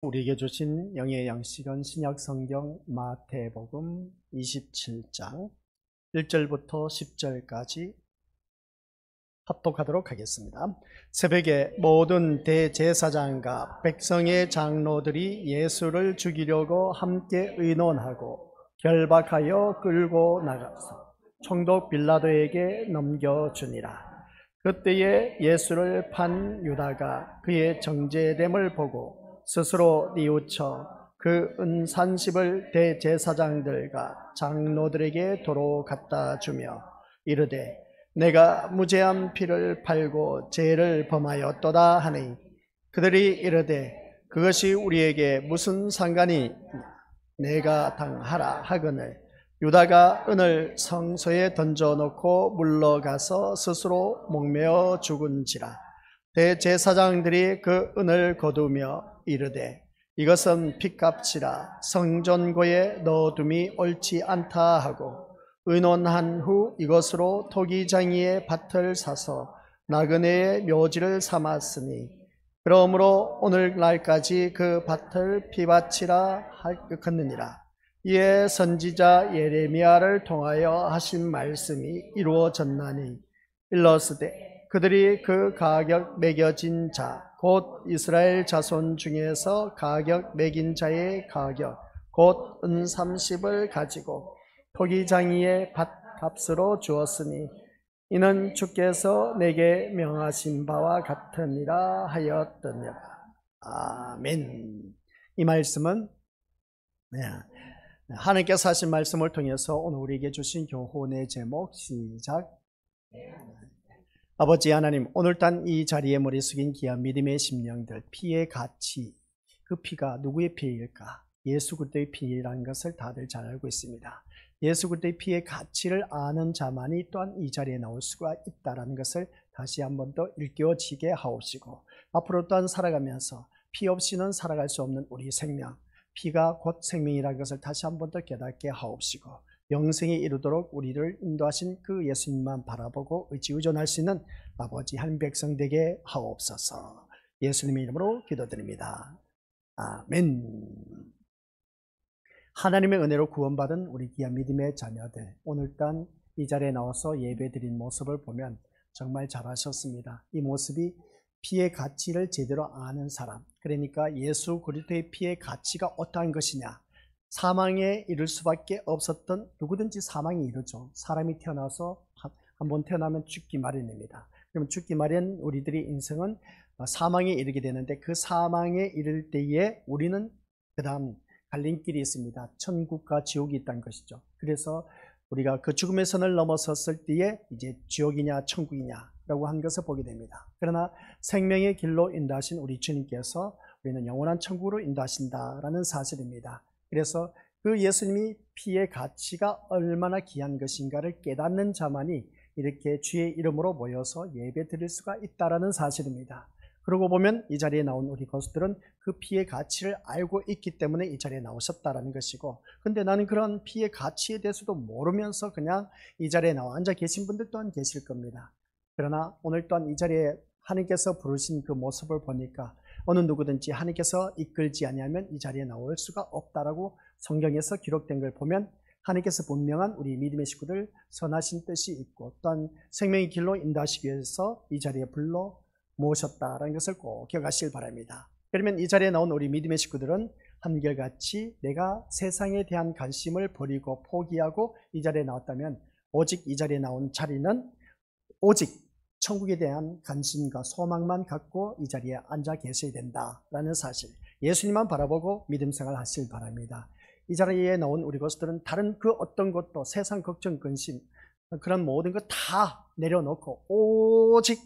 우리에게 주신 영의 양식은 신약성경 마태복음 27장 1절부터 10절까지 합독하도록 하겠습니다. 새벽에 모든 대제사장과 백성의 장로들이 예수를 죽이려고 함께 의논하고 결박하여 끌고 나가서 총독 빌라도에게 넘겨주니라. 그때에 예수를 판 유다가 그의 정죄됨을 보고 스스로 뉘우쳐 그 은산십을 대제사장들과 장로들에게 도로 갖다 주며 이르되 내가 무죄한 피를 팔고 죄를 범하였도다 하니 그들이 이르되 그것이 우리에게 무슨 상관이 내가 당하라 하거늘 유다가 은을 성소에 던져놓고 물러가서 스스로 목매어 죽은지라. 대제사장들이 그 은을 거두며 이르되 이것은 핏값이라 성전고에 넣어둠이 옳지 않다 하고 의논한 후 이것으로 토기장이의 밭을 사서 나그네의 묘지를 삼았으니 그러므로 오늘날까지 그 밭을 피밭이라 하였느니라. 이에 선지자 예레미야를 통하여 하신 말씀이 이루어졌나니 일러스되 그들이 그 가격 매겨진 자 곧 이스라엘 자손 중에서 가격 매긴 자의 가격 곧 은30을 가지고 토기장이의 밭값으로 주었으니 이는 주께서 내게 명하신 바와 같으니라 하였더니라. 아멘. 이 말씀은 하나님께서 하신 말씀을 통해서 오늘 우리에게 주신 교훈의 제목 시작. 아버지 하나님, 오늘 단 이 자리에 머리 숙인 귀한 믿음의 심령들, 피의 가치, 그 피가 누구의 피일까? 예수 그리스도의 피라는 것을 다들 잘 알고 있습니다. 예수 그리스도의 피의 가치를 아는 자만이 또한 이 자리에 나올 수가 있다는 것을 다시 한 번 더 일깨워지게 하옵시고, 앞으로 또한 살아가면서 피 없이는 살아갈 수 없는 우리 생명, 피가 곧 생명이라는 것을 다시 한 번 더 깨닫게 하옵시고, 영생에 이르도록 우리를 인도하신 그 예수님만 바라보고 의지의존할 수 있는 아버지 한 백성 되게 하옵소서. 예수님의 이름으로 기도드립니다. 아멘. 하나님의 은혜로 구원받은 우리 귀한 믿음의 자녀들, 오늘 단 이 자리에 나와서 예배드린 모습을 보면 정말 잘하셨습니다. 이 모습이 피의 가치를 제대로 아는 사람, 그러니까 예수 그리스도의 피의 가치가 어떠한 것이냐, 사망에 이를 수밖에 없었던, 누구든지 사망에 이르죠. 사람이 태어나서 한번 태어나면 죽기 마련입니다. 그러면 죽기 마련 우리들의 인생은 사망에 이르게 되는데, 그 사망에 이를 때에 우리는 그 다음 갈림길이 있습니다. 천국과 지옥이 있다는 것이죠. 그래서 우리가 그 죽음의 선을 넘어섰을 때에 이제 지옥이냐 천국이냐라고 한 것을 보게 됩니다. 그러나 생명의 길로 인도하신 우리 주님께서 우리는 영원한 천국으로 인도하신다라는 사실입니다. 그래서 그 예수님이 피의 가치가 얼마나 귀한 것인가를 깨닫는 자만이 이렇게 주의 이름으로 모여서 예배 드릴 수가 있다는 사실입니다. 그러고 보면 이 자리에 나온 우리 것들은 그 피의 가치를 알고 있기 때문에 이 자리에 나오셨다는 것이고, 근데 나는 그런 피의 가치에 대해서도 모르면서 그냥 이 자리에 나와 앉아 계신 분들 또한 계실 겁니다. 그러나 오늘 또한 이 자리에 하나님께서 부르신 그 모습을 보니까 어느 누구든지 하나님께서 이끌지 아니하면 이 자리에 나올 수가 없다라고 성경에서 기록된 걸 보면, 하나님께서 분명한 우리 믿음의 식구들 선하신 뜻이 있고 또한 생명의 길로 인도하시기 위해서 이 자리에 불러 모으셨다라는 것을 꼭 기억하시길 바랍니다. 그러면 이 자리에 나온 우리 믿음의 식구들은 한결같이 내가 세상에 대한 관심을 버리고 포기하고 이 자리에 나왔다면, 오직 이 자리에 나온 자리는 오직 천국에 대한 관심과 소망만 갖고 이 자리에 앉아 계셔야 된다라는 사실, 예수님만 바라보고 믿음 생활 하시길 바랍니다. 이 자리에 나온 우리 것들은 다른 그 어떤 것도, 세상 걱정 근심 그런 모든 것 다 내려놓고 오직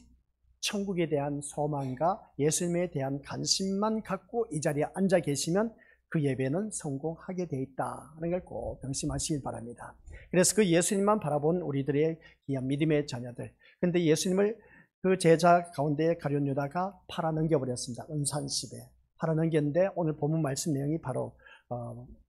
천국에 대한 소망과 예수님에 대한 관심만 갖고 이 자리에 앉아 계시면 그 예배는 성공하게 돼 있다는 걸 꼭 명심하시길 바랍니다. 그래서 그 예수님만 바라본 우리들의 귀한 믿음의 자녀들, 근데 예수님을 그 제자 가운데 가룟 유다가 팔아 넘겨버렸습니다. 은산십에 팔아 넘겼는데, 오늘 본문 말씀 내용이 바로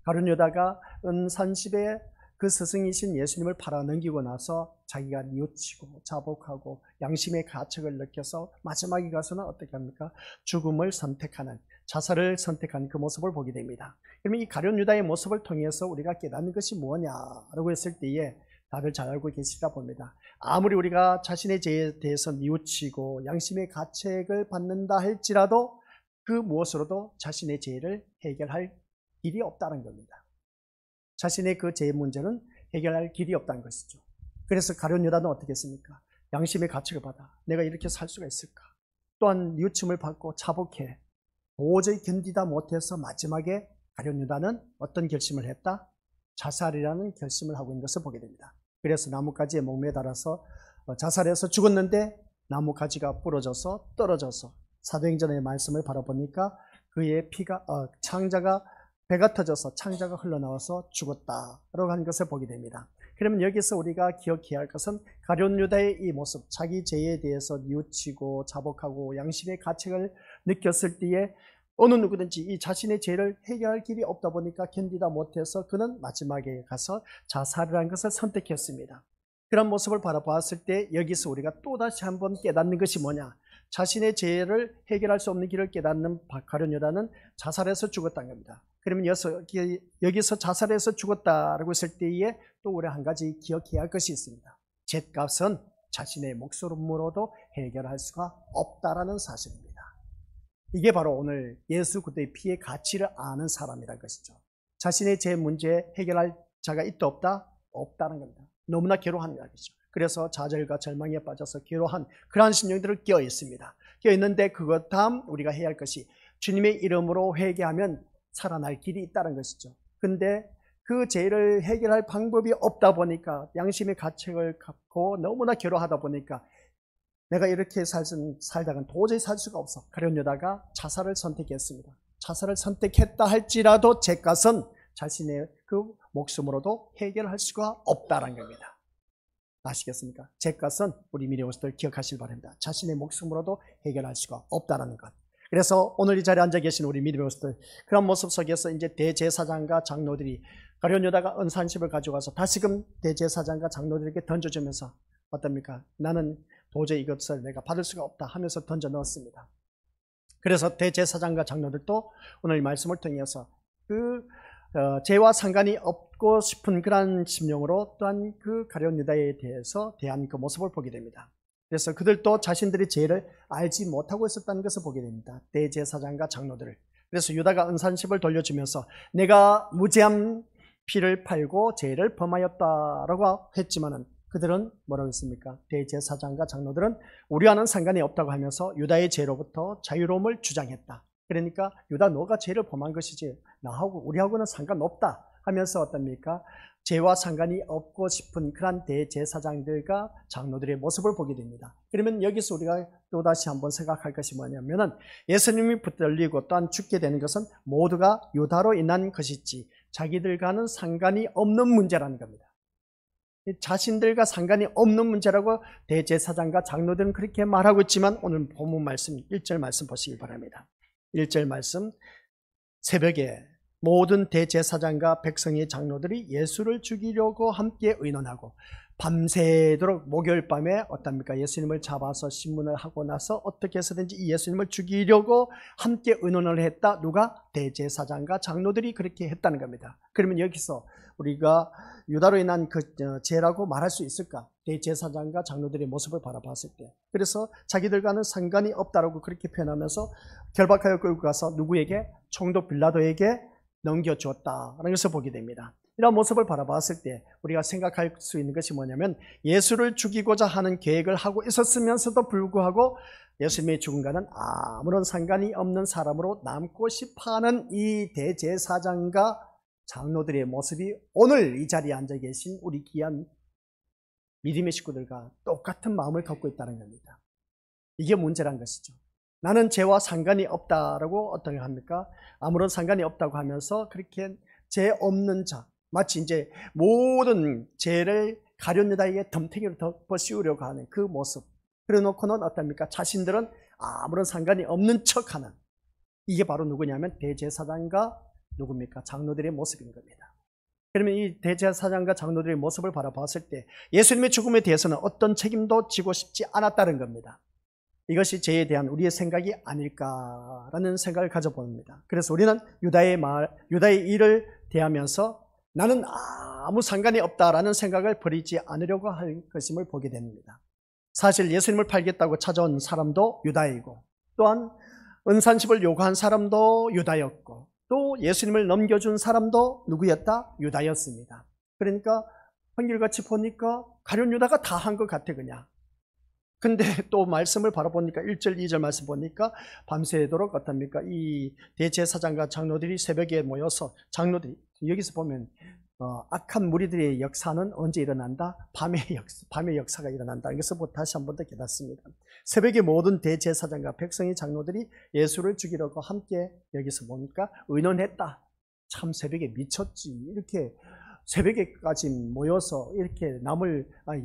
가룟 유다가 은산십에 그 스승이신 예수님을 팔아 넘기고 나서 자기가 뉘우치고 자복하고 양심의 가책을 느껴서 마지막에 가서는 어떻게 합니까? 죽음을 선택하는, 자살을 선택한 그 모습을 보게 됩니다. 그러면 이 가룟 유다의 모습을 통해서 우리가 깨닫는 것이 뭐냐라고 했을 때에 다들 잘 알고 계시다 봅니다. 아무리 우리가 자신의 죄에 대해서 뉘우치고 양심의 가책을 받는다 할지라도 그 무엇으로도 자신의 죄를 해결할 길이 없다는 겁니다. 자신의 그 죄 문제는 해결할 길이 없다는 것이죠. 그래서 가룟 유다는 어떻게 했습니까? 양심의 가책을 받아 내가 이렇게 살 수가 있을까? 또한 뉘우침을 받고 자복해 도저히 견디다 못해서 마지막에 가룟 유다는 어떤 결심을 했다? 자살이라는 결심을 하고 있는 것을 보게 됩니다. 그래서 나뭇가지에 목매달아서 자살해서 죽었는데 나뭇가지가 부러져서 떨어져서 사도행전의 말씀을 바라보니까 그의 피가 창자가 배가 터져서 창자가 흘러나와서 죽었다라고 하는 것을 보게 됩니다. 그러면 여기서 우리가 기억해야 할 것은 가룟 유다의 이 모습, 자기 죄에 대해서 뉘우치고 자복하고 양심의 가책을 느꼈을 때에 어느 누구든지 이 자신의 죄를 해결할 길이 없다 보니까 견디다 못해서 그는 마지막에 가서 자살이라는 것을 선택했습니다. 그런 모습을 바라보았을 때 여기서 우리가 또다시 한번 깨닫는 것이 뭐냐? 자신의 죄를 해결할 수 없는 길을 깨닫는 가룟 유다는 자살해서 죽었다는 겁니다. 그러면 여기서 자살해서 죽었다라고 했을 때에 또 우리 한 가지 기억해야 할 것이 있습니다. 죗값은 자신의 목숨으로도 해결할 수가 없다라는 사실입니다. 이게 바로 오늘 예수 그리스도의 피의 가치를 아는 사람이라는 것이죠. 자신의 죄 문제 해결할 자가 있다 없다? 없다는 겁니다. 너무나 괴로워하는 것이죠. 그래서 좌절과 절망에 빠져서 괴로워한 그러한 심령들을 끼어 있습니다. 끼어 있는데 그것 다음 우리가 해야 할 것이 주님의 이름으로 회개하면 살아날 길이 있다는 것이죠. 근데 그 죄를 해결할 방법이 없다 보니까 양심의 가책을 갖고 너무나 괴로워하다 보니까 내가 이렇게 살다간 도저히 살 수가 없어. 가룟 유다가 자살을 선택했습니다. 자살을 선택했다 할지라도 죗값은 자신의 그 목숨으로도 해결할 수가 없다는 겁니다. 아시겠습니까? 죗값은 우리 미래오스들 기억하시길 바랍니다. 자신의 목숨으로도 해결할 수가 없다는 것. 그래서 오늘 이 자리에 앉아 계신 우리 미래오스들 그런 모습 속에서 이제 대제사장과 장로들이 가룟 유다가 은산십을 가져가서 다시금 대제사장과 장로들에게 던져주면서 어떻습니까? 나는 도저히 이것을 내가 받을 수가 없다 하면서 던져 넣었습니다. 그래서 대제사장과 장로들도 오늘 이 말씀을 통해서 그 죄와 상관이 없고 싶은 그런 심령으로 또한 그 가룟 유다에 대해서 대한 그 모습을 보게 됩니다. 그래서 그들도 자신들의 죄를 알지 못하고 있었다는 것을 보게 됩니다. 대제사장과 장로들을. 그래서 유다가 은산십을 돌려주면서 내가 무죄한 피를 팔고 죄를 범하였다라고 했지만은 그들은 뭐라고 했습니까? 대제사장과 장로들은 우리와는 상관이 없다고 하면서 유다의 죄로부터 자유로움을 주장했다. 그러니까 유다 너가 죄를 범한 것이지 나하고 우리하고는 상관없다 하면서 어떻습니까? 죄와 상관이 없고 싶은 그런 대제사장들과 장로들의 모습을 보게 됩니다. 그러면 여기서 우리가 또다시 한번 생각할 것이 뭐냐면은 예수님이 붙들리고 또한 죽게 되는 것은 모두가 유다로 인한 것이지 자기들과는 상관이 없는 문제라는 겁니다. 자신들과 상관이 없는 문제라고 대제사장과 장로들은 그렇게 말하고 있지만 오늘 본문 말씀 1절 말씀 보시기 바랍니다. 1절 말씀 새벽에 모든 대제사장과 백성의 장로들이 예수를 죽이려고 함께 의논하고 밤새도록 목요일 밤에 어떻습니까? 예수님을 잡아서 신문을 하고 나서 어떻게 해서든지 이 예수님을 죽이려고 함께 의논을 했다. 누가? 대제사장과 장로들이 그렇게 했다는 겁니다. 그러면 여기서 우리가 유다로 인한 그 죄라고 말할 수 있을까? 대제사장과 장로들의 모습을 바라봤을 때. 그래서 자기들과는 상관이 없다라고 그렇게 표현하면서 결박하여 끌고 가서 누구에게? 총독 빌라도에게 넘겨주었다라는 것을 보게 됩니다. 이런 모습을 바라봤을 때 우리가 생각할 수 있는 것이 뭐냐면 예수를 죽이고자 하는 계획을 하고 있었으면서도 불구하고 예수님의 죽음과는 아무런 상관이 없는 사람으로 남고 싶어하는 이 대제사장과 장로들의 모습이 오늘 이 자리에 앉아 계신 우리 귀한 믿음의 식구들과 똑같은 마음을 갖고 있다는 겁니다. 이게 문제란 것이죠. 나는 죄와 상관이 없다라고 어떻게 합니까? 아무런 상관이 없다고 하면서 그렇게 죄 없는 자, 마치 이제 모든 죄를 가룟 유다에게 덤탱이로 덮어 씌우려고 하는 그 모습. 그래 놓고는 어떻습니까? 자신들은 아무런 상관이 없는 척하는, 이게 바로 누구냐면 대제사장과 누굽니까? 장로들의 모습인 겁니다. 그러면 이 대제사장과 장로들의 모습을 바라봤을 때 예수님의 죽음에 대해서는 어떤 책임도 지고 싶지 않았다는 겁니다. 이것이 죄에 대한 우리의 생각이 아닐까라는 생각을 가져봅니다. 그래서 우리는 유다의 일을 대하면서 나는 아무 상관이 없다라는 생각을 버리지 않으려고 할 것임을 보게 됩니다. 사실 예수님을 팔겠다고 찾아온 사람도 유다이고, 또한 은산십을 요구한 사람도 유다였고, 또 예수님을 넘겨준 사람도 누구였다? 유다였습니다. 그러니까 한결같이 보니까 가룟 유다가 다 한 것 같아 그냥. 근데 또 말씀을 바라보니까 1절 2절 말씀 보니까 밤새도록 어떻습니까? 이 대제사장과 장로들이 새벽에 모여서, 장로들이 여기서 보면 악한 무리들의 역사는 언제 일어난다? 밤의 역사가 일어난다. 이것을 다시 한 번 더 깨닫습니다. 새벽에 모든 대제사장과 백성의 장로들이 예수를 죽이려고 함께 여기서 보니까 의논했다. 참 새벽에 미쳤지. 이렇게 새벽에까지 모여서 이렇게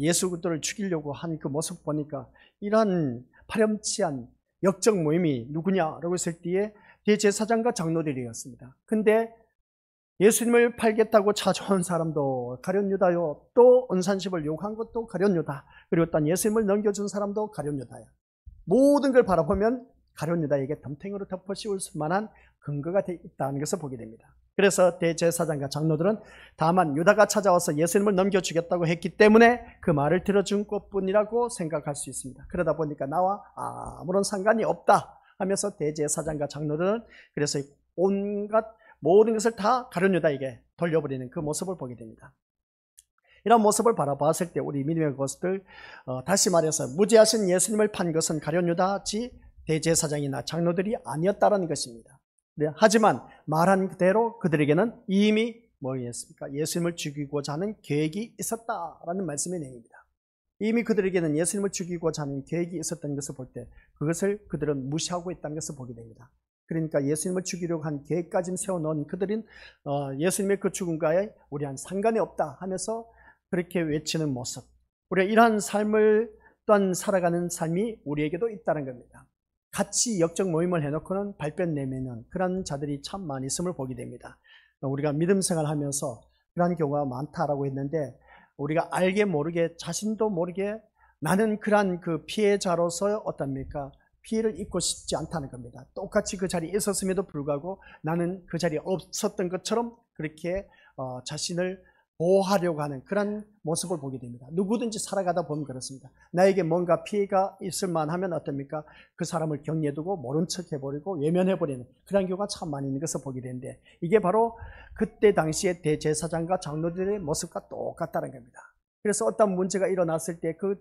예수를 죽이려고 한 그 모습 보니까 이러한 파렴치한 역적 모임이 누구냐라고 했을 때에 대제사장과 장로들이었습니다. 근데 예수님을 팔겠다고 찾아온 사람도 가룟 유다요, 또 은산십을 요구한 것도 가룟 유다, 그리고 또 예수님을 넘겨준 사람도 가룟 유다야. 모든 걸 바라보면 가룟 유다에게 덤탱이로 덮어 씌울 만한 근거가 있다는 것을 보게 됩니다. 그래서 대제사장과 장로들은 다만 유다가 찾아와서 예수님을 넘겨주겠다고 했기 때문에 그 말을 들어준 것뿐이라고 생각할 수 있습니다. 그러다 보니까 나와 아무런 상관이 없다 하면서 대제사장과 장로들은 그래서 온갖 모든 것을 다 가룟 유다에게 돌려버리는 그 모습을 보게 됩니다. 이런 모습을 바라봤을 때 우리 믿음의 것들, 다시 말해서 무죄하신 예수님을 판 것은 가룟 유다지 대제사장이나 장로들이 아니었다는 것입니다. 하지만 말한 그대로 그들에게는 이미 뭐였습니까? 예수님을 죽이고자 하는 계획이 있었다라는 말씀의 내용입니다. 이미 그들에게는 예수님을 죽이고자 하는 계획이 있었다는 것을 볼 때 그것을 그들은 무시하고 있다는 것을 보게 됩니다. 그러니까 예수님을 죽이려고 한 계획까지 세워놓은 그들은 예수님의 그 죽음과에 우리한 상관이 없다 하면서 그렇게 외치는 모습, 우리가 이러한 삶을 또한 살아가는 삶이 우리에게도 있다는 겁니다. 같이 역적 모임을 해놓고는 발변 내미는 그런 자들이 참 많이 있음을 보게 됩니다. 우리가 믿음 생활하면서 그런 경우가 많다라고 했는데, 우리가 알게 모르게 자신도 모르게 나는 그런 그 피해자로서 어떻습니까? 피해를 입고 싶지 않다는 겁니다. 똑같이 그 자리에 있었음에도 불구하고 나는 그 자리에 없었던 것처럼 그렇게 자신을 보호하려고 하는 그런 모습을 보게 됩니다. 누구든지 살아가다 보면 그렇습니다. 나에게 뭔가 피해가 있을 만하면 어떻습니까? 그 사람을 격려해두고 모른 척 해버리고 외면해버리는 그런 경우가 참 많이 있는 것을 보게 되는데, 이게 바로 그때 당시에 대제사장과 장로들의 모습과 똑같다는 겁니다. 그래서 어떤 문제가 일어났을 때 그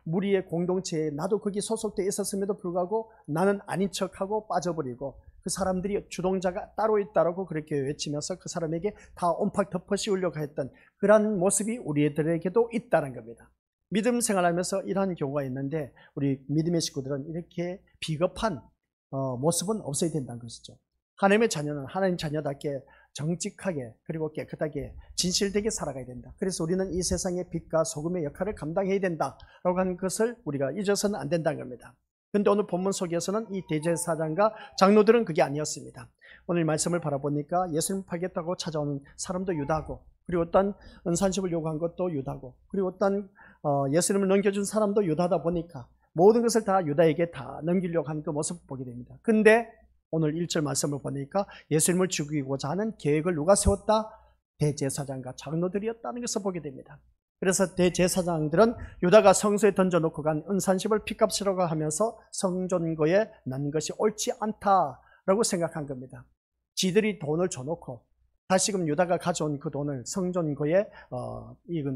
무리의 공동체에 나도 거기 소속되어 있었음에도 불구하고 나는 아닌 척하고 빠져버리고 그 사람들이 주동자가 따로 있다라고 그렇게 외치면서 그 사람에게 다 온팍 덮어 씌우려고 했던 그런 모습이 우리들에게도 있다는 겁니다. 믿음 생활하면서 이러한 경우가 있는데 우리 믿음의 식구들은 이렇게 비겁한 모습은 없어야 된다는 것이죠. 하나님의 자녀는 하나님 자녀답게 정직하게 그리고 깨끗하게 진실되게 살아가야 된다. 그래서 우리는 이 세상의 빛과 소금의 역할을 감당해야 된다라고 하는 것을 우리가 잊어서는 안 된다는 겁니다. 그런데 오늘 본문 속에서는 이 대제사장과 장로들은 그게 아니었습니다. 오늘 말씀을 바라보니까 예수님을 팔겠다고 찾아오는 사람도 유다고, 그리고 어떤 은산십을 요구한 것도 유다고, 그리고 어떤 예수님을 넘겨준 사람도 유다다 보니까 모든 것을 다 유다에게 다 넘기려고 하는 그 모습을 보게 됩니다. 근데 오늘 1절 말씀을 보니까 예수님을 죽이고자 하는 계획을 누가 세웠다? 대제사장과 장로들이었다는 것을 보게 됩니다. 그래서 대제사장들은 유다가 성소에 던져놓고 간 은산십을 핏값이라고 하면서 성전고에 넣는 것이 옳지 않다라고 생각한 겁니다. 지들이 돈을 줘놓고 다시금 유다가 가져온 그 돈을 성전고에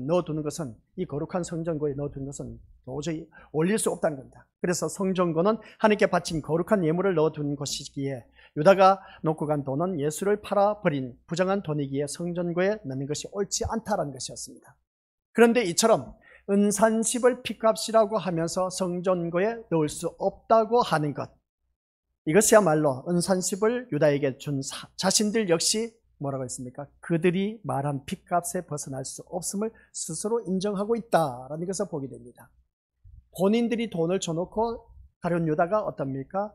넣어두는 것은, 이 거룩한 성전고에 넣어두는 것은 도저히 올릴 수 없다는 겁니다. 그래서 성전고는 하나님께 바친 거룩한 예물을 넣어두는 것이기에 유다가 놓고 간 돈은 예수를 팔아버린 부정한 돈이기에 성전고에 넣는 것이 옳지 않다라는 것이었습니다. 그런데 이처럼 은산십을 핏값이라고 하면서 성전고에 넣을 수 없다고 하는 것, 이것이야말로 은산십을 유다에게 준 자신들 역시 뭐라고 했습니까? 그들이 말한 핏값에 벗어날 수 없음을 스스로 인정하고 있다라는 것을 보게 됩니다. 본인들이 돈을 줘놓고 가룟 유다가 어떻습니까?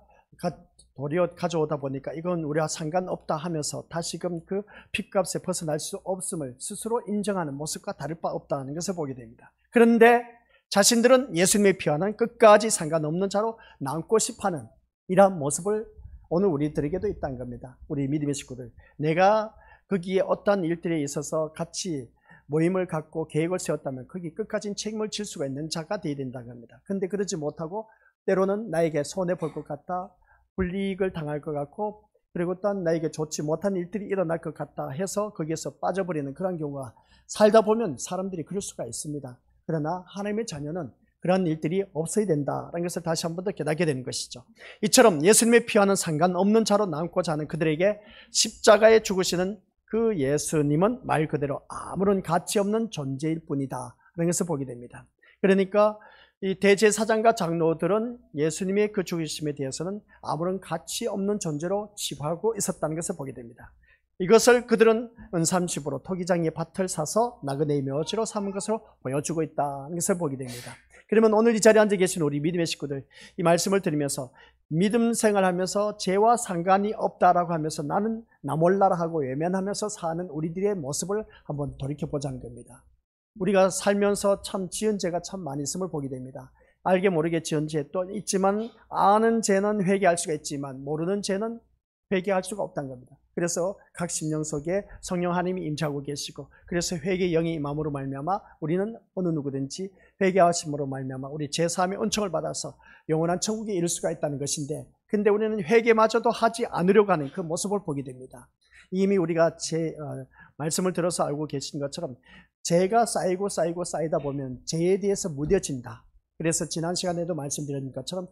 도리어 가져오다 보니까 이건 우리와 상관없다 하면서 다시금 그 핏값에 벗어날 수 없음을 스스로 인정하는 모습과 다를 바 없다는 것을 보게 됩니다. 그런데 자신들은 예수님의 피와는 끝까지 상관없는 자로 남고 싶어하는 이러한 모습을 오늘 우리들에게도 있다는 겁니다. 우리 믿음의 식구들, 내가 거기에 어떠한 일들에 있어서 같이 모임을 갖고 계획을 세웠다면 거기 끝까지 책임을 질 수가 있는 자가 되어야 된다는 겁니다. 근데 그러지 못하고 때로는 나에게 손해볼 것 같다, 불이익을 당할 것 같고, 그리고 또한 나에게 좋지 못한 일들이 일어날 것 같다 해서 거기에서 빠져버리는 그런 경우가 살다 보면 사람들이 그럴 수가 있습니다. 그러나 하나님의 자녀는 그런 일들이 없어야 된다라는 것을 다시 한 번 더 깨닫게 되는 것이죠. 이처럼 예수님의 피와는 상관없는 자로 남고자 하는 그들에게 십자가에 죽으시는 그 예수님은 말 그대로 아무런 가치 없는 존재일 뿐이다 라는 것을 보게 됩니다. 그러니까 이 대제사장과 장로들은 예수님의 그 죽으심에 대해서는 아무런 가치 없는 존재로 치부하고 있었다는 것을 보게 됩니다. 이것을 그들은 은삼십으로 토기장의 밭을 사서 나그네의 묘지로 삼은 것으로 보여주고 있다는 것을 보게 됩니다. 그러면 오늘 이 자리에 앉아 계신 우리 믿음의 식구들, 이 말씀을 들으면서 믿음 생활하면서 죄와 상관이 없다라고 하면서 나는 나 몰라라 하고 외면하면서 사는 우리들의 모습을 한번 돌이켜보자는 겁니다. 우리가 살면서 참 지은 죄가 참 많이 있음을 보게 됩니다. 알게 모르게 지은 죄 또 있지만, 아는 죄는 회개할 수가 있지만 모르는 죄는 회개할 수가 없다는 겁니다. 그래서 각 심령 속에 성령 하나님이 임재하고 계시고, 그래서 회개의 영이 임함으로 말미암아 우리는 어느 누구든지 회개하심으로 말미암아 우리 제사함의 은총을 받아서 영원한 천국에 이를 수가 있다는 것인데, 근데 우리는 회개마저도 하지 않으려고 하는 그 모습을 보게 됩니다. 이미 우리가 말씀을 들어서 알고 계신 것처럼 죄가 쌓이고 쌓이다 보면 죄에 대해서 무뎌진다. 그래서 지난 시간에도 말씀드린 것처럼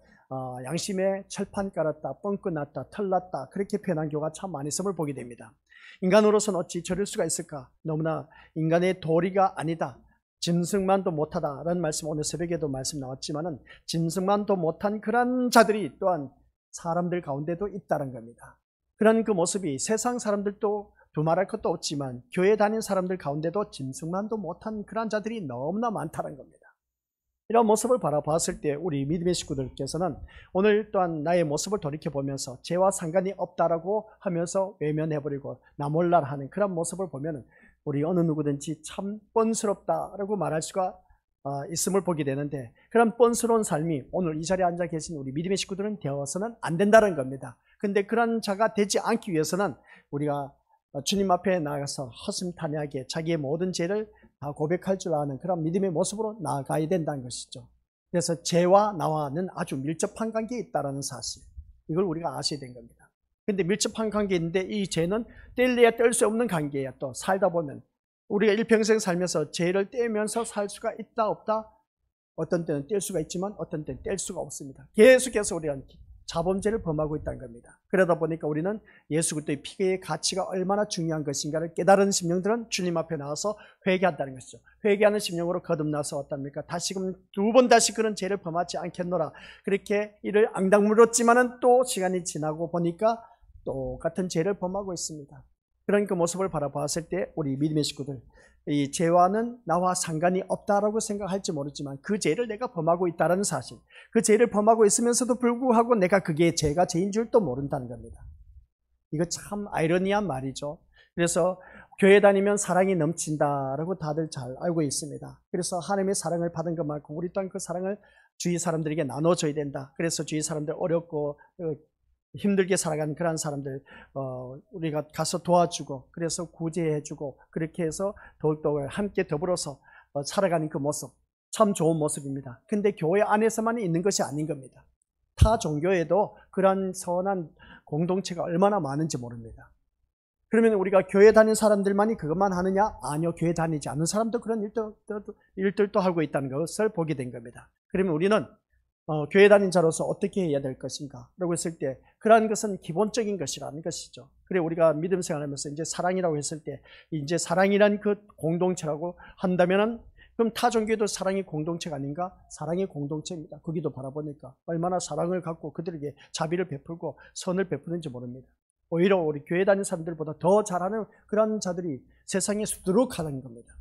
양심에 철판 깔았다, 뻥끗 났다, 털났다, 그렇게 표현한 경우가 참 많이 있음을 보게 됩니다. 인간으로서는 어찌 저럴 수가 있을까? 너무나 인간의 도리가 아니다, 짐승만도 못하다 라는 말씀, 오늘 새벽에도 말씀 나왔지만은 짐승만도 못한 그런 자들이 또한 사람들 가운데도 있다는 겁니다. 그런 그 모습이 세상 사람들도 두말할 것도 없지만 교회 다니는 사람들 가운데도 짐승만도 못한 그런 자들이 너무나 많다는 겁니다. 이런 모습을 바라봤을 때 우리 믿음의 식구들께서는 오늘 또한 나의 모습을 돌이켜보면서 죄와 상관이 없다라고 하면서 외면해버리고 나 몰라라 하는 그런 모습을 보면 우리 어느 누구든지 참 뻔스럽다라고 말할 수가 있음을 보게 되는데, 그런 뻔스러운 삶이 오늘 이 자리에 앉아 계신 우리 믿음의 식구들은 되어서는 안 된다는 겁니다. 근데 그런 자가 되지 않기 위해서는 우리가 주님 앞에 나가서 허심탄회하게 자기의 모든 죄를 다 고백할 줄 아는 그런 믿음의 모습으로 나아가야 된다는 것이죠. 그래서 죄와 나와는 아주 밀접한 관계에 있다는 사실, 이걸 우리가 아셔야 된 겁니다. 근데 밀접한 관계인데 이 죄는 뗄래야 뗄 수 없는 관계예요. 또 살다 보면 우리가 일평생 살면서 죄를 떼면서 살 수가 있다 없다, 어떤 때는 뗄 수가 있지만 어떤 때는 뗄 수가 없습니다. 계속해서 우리가 자범죄를 범하고 있다는 겁니다. 그러다 보니까 우리는 예수 그리스도의 피의 가치가 얼마나 중요한 것인가를 깨달은 심령들은 주님 앞에 나와서 회개한다는 것이죠. 회개하는 심령으로 거듭나서 어떻습니까? 다시금 두 번 다시 그런 죄를 범하지 않겠노라, 그렇게 이를 앙당물었지만은 또 시간이 지나고 보니까 똑같은 죄를 범하고 있습니다. 그런 그 모습을 바라봤을 때 우리 믿음의 식구들, 이 죄와는 나와 상관이 없다라고 생각할지 모르지만 그 죄를 내가 범하고 있다는 사실, 그 죄를 범하고 있으면서도 불구하고 내가 그게 죄가 죄인 줄도 모른다는 겁니다. 이거 참 아이러니한 말이죠. 그래서 교회 다니면 사랑이 넘친다라고 다들 잘 알고 있습니다. 그래서 하나님의 사랑을 받은 것만큼 우리 또한 그 사랑을 주위 사람들에게 나눠줘야 된다. 그래서 주위 사람들 어렵고 힘들게 살아가는 그런 사람들 우리가 가서 도와주고, 그래서 구제해주고, 그렇게 해서 더욱더 함께 더불어서 살아가는 그 모습, 참 좋은 모습입니다. 근데 교회 안에서만 있는 것이 아닌 겁니다. 타 종교에도 그런 선한 공동체가 얼마나 많은지 모릅니다. 그러면 우리가 교회 다니는 사람들만이 그것만 하느냐? 아니요, 교회 다니지 않는 사람도 그런 일들도 하고 있다는 것을 보게 된 겁니다. 그러면 우리는 교회 다닌 자로서 어떻게 해야 될 것인가 라고 했을 때, 그러한 것은 기본적인 것이라는 것이죠. 그래 우리가 믿음 생활하면서 이제 사랑이라고 했을 때, 이제 사랑이란 그 공동체라고 한다면은, 그럼 타 종교도 사랑의 공동체가 아닌가? 사랑의 공동체입니다. 거기도 바라보니까 얼마나 사랑을 갖고 그들에게 자비를 베풀고 선을 베푸는지 모릅니다. 오히려 우리 교회 다니는 사람들보다 더 잘하는 그런 자들이 세상에 수두룩하다는 겁니다.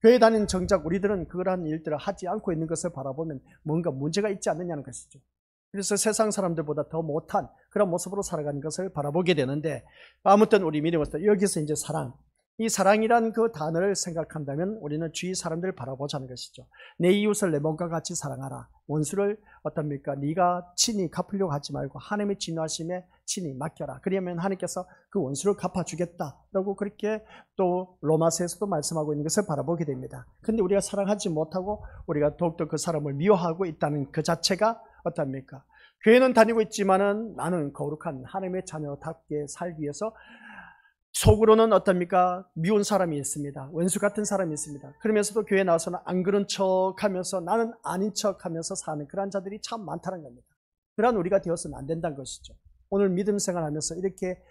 교회 다니는 정작 우리들은 그러한 일들을 하지 않고 있는 것을 바라보면 뭔가 문제가 있지 않느냐는 것이죠. 그래서 세상 사람들보다 더 못한 그런 모습으로 살아가는 것을 바라보게 되는데, 아무튼 우리 믿음으로서 여기서 이제 사랑, 이 사랑이란 그 단어를 생각한다면 우리는 주위 사람들을 바라보자는 것이죠. 내 이웃을 내 몸과 같이 사랑하라. 원수를 어떻습니까? 네가 친히 갚으려고 하지 말고 하나님의 진노하심에 친히 맡겨라. 그러면 하나님께서 그 원수를 갚아주겠다라고 그렇게 또 로마서에서도 말씀하고 있는 것을 바라보게 됩니다. 그런데 우리가 사랑하지 못하고 우리가 더욱더 그 사람을 미워하고 있다는 그 자체가 어떻습니까? 교회는 다니고 있지만은 나는 거룩한 하나님의 자녀답게 살기 위해서 속으로는 어떻습니까? 미운 사람이 있습니다. 원수 같은 사람이 있습니다. 그러면서도 교회 나와서는 안 그런 척하면서 나는 아닌 척하면서 사는 그런 자들이 참 많다는 겁니다. 그러한 우리가 되어서는 안 된다는 것이죠. 오늘 믿음 생활하면서 이렇게